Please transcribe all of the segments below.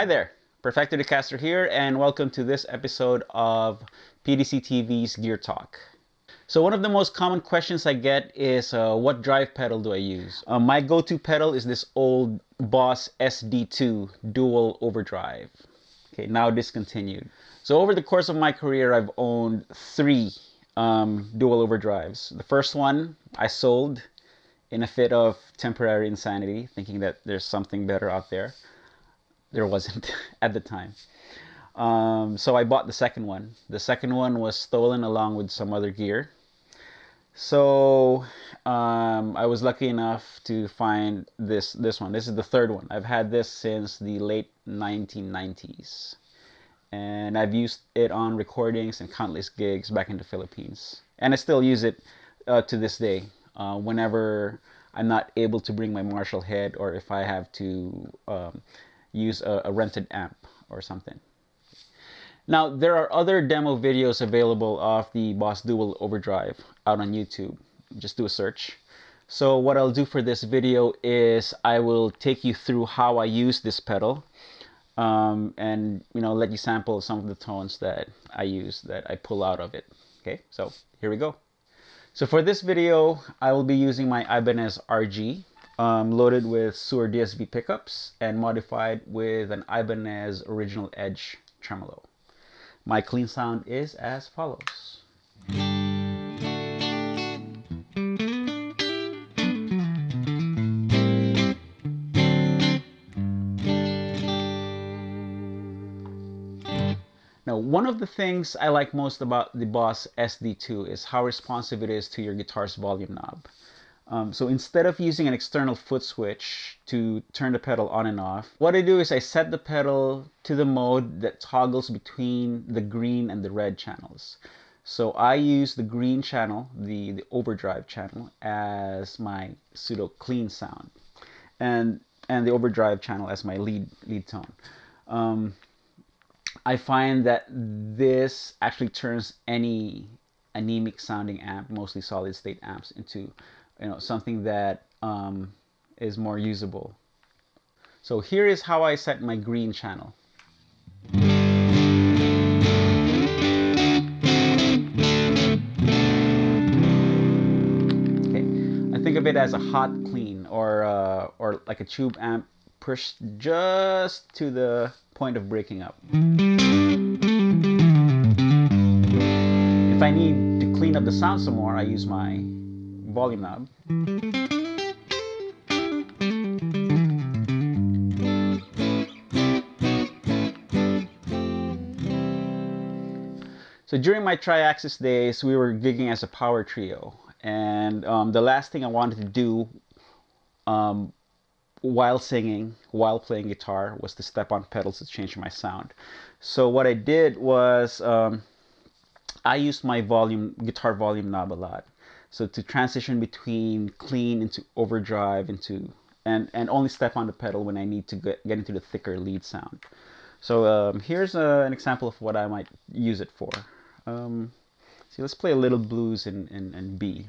there, Perfecto Castro here, and welcome to this episode of PDC-TV's Gear Talk. So one of the most common questions I get is, what drive pedal do I use? My go-to pedal is this old Boss SD-2 dual overdrive. Okay, now discontinued. So over the course of my career, I've owned three dual overdrives. The first one I sold in a fit of temporary insanity, thinking that there's something better out there. There wasn't at the time. So I bought the second one. The second one was stolen along with some other gear. So I was lucky enough to find this one. This is the third one. I've had this since the late 1990s. And I've used it on recordings and countless gigs back in the Philippines. And I still use it to this day. Whenever I'm not able to bring my Marshall head, or if I have to use a rented amp or something. Now, there are other demo videos available of the Boss Dual Overdrive out on YouTube. Just do a search. So what I'll do for this video is I will take you through how I use this pedal, and let you sample some of the tones that I use, that I pull out of it. Okay, so here we go. So for this video, I will be using my Ibanez RG, loaded with Suhr DSV pickups and modified with an Ibanez Original Edge tremolo. My clean sound is as follows. Now, one of the things I like most about the Boss SD-2 is how responsive it is to your guitar's volume knob. So instead of using an external foot switch to turn the pedal on and off, what I do is I set the pedal to the mode that toggles between the green and the red channels. So I use the green channel, the overdrive channel, as my pseudo clean sound, and the overdrive channel as my lead tone. I find that this actually turns any anemic sounding amp, mostly solid state amps, into something that is more usable. So here is how I set my green channel. Okay, I think of it as a hot clean, or like a tube amp pushed just to the point of breaking up. If I need to clean up the sound some more, I use my volume knob. So during my Triaxis days, we were gigging as a power trio, and the last thing I wanted to do while singing, while playing guitar, was to step on pedals to change my sound. So what I did was I used my guitar volume knob a lot. So to transition between clean into overdrive and only step on the pedal when I need to get into the thicker lead sound. So here's an example of what I might use it for. See, let's play a little blues in B.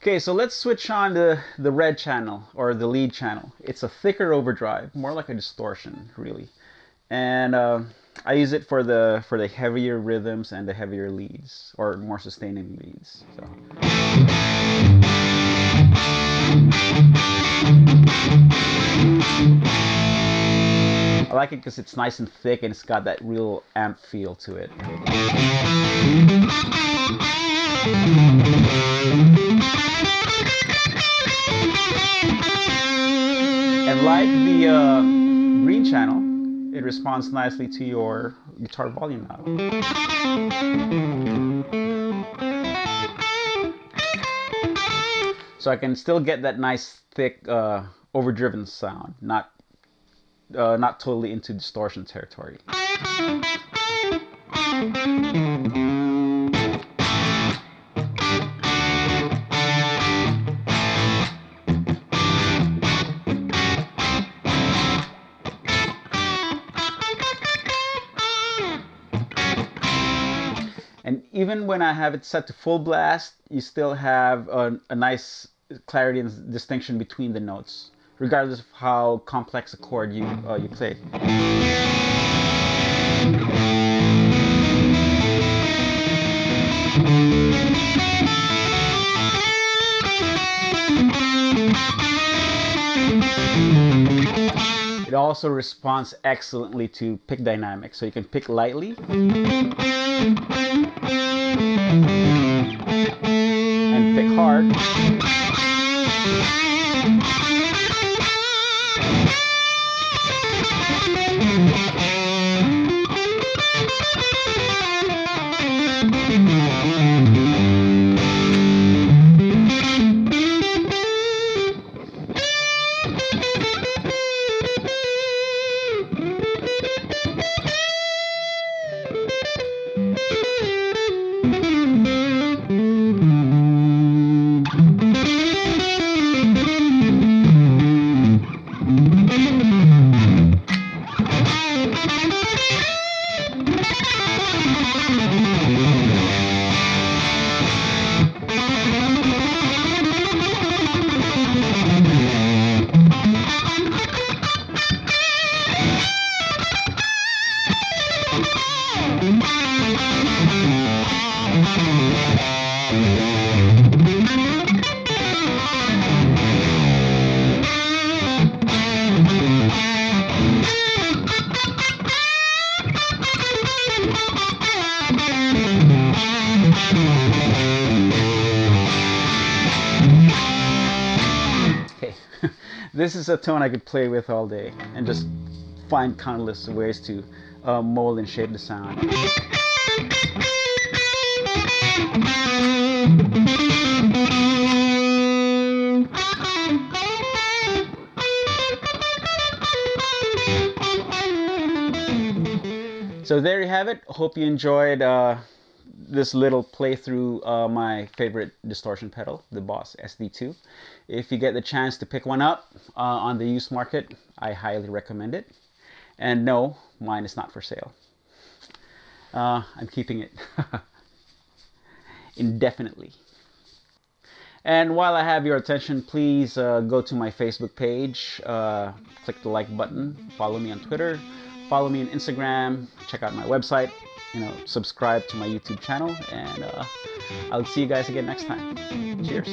Okay, so let's switch on to the red channel, or the lead channel. It's a thicker overdrive, more like a distortion, really. And I use it for the heavier rhythms and the heavier leads, or more sustaining leads. So. I like it because it's nice and thick and it's got that real amp feel to it. And like the green channel, it responds nicely to your guitar volume knob. So I can still get that nice thick overdriven sound, not totally into distortion territory. And even when I have it set to full blast, you still have a nice clarity and distinction between the notes, regardless of how complex a chord you play. It also responds excellently to pick dynamics, so you can pick lightly and pick hard. Okay, this is a tone I could play with all day and just find countless ways to mold and shape the sound. So there you have it. Hope you enjoyed this little playthrough my favorite distortion pedal, the Boss SD-2. If you get the chance to pick one up on the used market, I highly recommend it. And no, mine is not for sale. I'm keeping it indefinitely. And while I have your attention, please go to my Facebook page, click the like button, follow me on Twitter, follow me on Instagram, check out my website, subscribe to my YouTube channel, and I'll see you guys again next time. Cheers.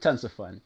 Tons of fun.